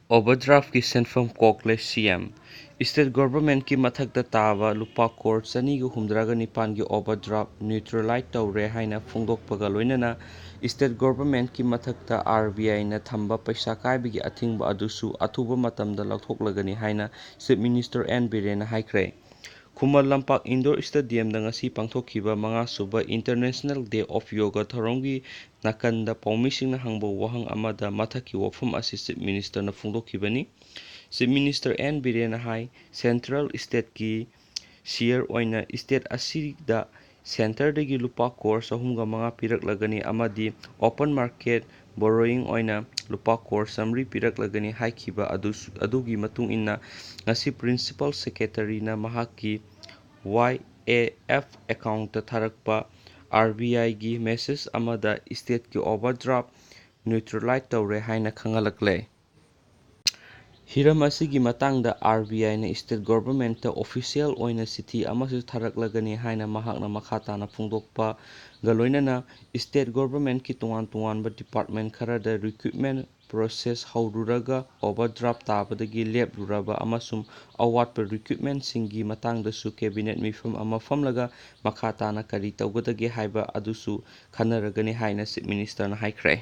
Overdraft की सेंफम kokle CM state government की मथक्ता ताबा लुपा कोर 269 की ओवरड्राफ्ट न्यूट्रलाइज तौरे हाइना फोंदोकपगा लोइनना स्टेट गवर्नमेंट की मथक्ता RBI ना थंबा पैसा कायबिगी अथिंगबा अदुसु अथुबा मतमदा लौथोकलगनी हाइना चीफ मिनिस्टर एन बिरेन हाइख्रे Khuman Lampak indoor stadium ngasi pangthokhiba manga-suba International Day of Yoga thoronggi nakanda paumishingna hangba wahang amada mathaki wafam asi Chief Minister na phongdokhibani Chief Minister N Biren hai Central State ki share oina state asida center dagi lupa crore 3.5 piraklagani amadi open market borrowing oina lupa crore 3 piraklagani haikhiba adugi matung inna ngasi principal secretary na mahaki YAF account ta tharakpa RBI gi message amada state ki overdraft neutralize tawre haina khangalakle हिरम असिगी मतंगदा RBI ना state government ता official ओइना सिथि अमसु थरकलगनी हाइना महाकना मखाताना फोंदोकपा गलोइनना स्टेट गवर्नमेंट की तोंगान डिपार्टमेंट खरादा रिक्रूटमेंट प्रोसेस हौरुरगा ओवरड्राफ्ट ताबदगी लेपरुरबा अमसुम अवाटप रिक्रूटमेंट सिंगी मतंगदसु कैबिनेट मिफम अमा फमलगा मखाताना करी तौगदगे हाइबा अदुसु खनरगनी हाइना चीफ मिनिस्टर ना हाइख्रे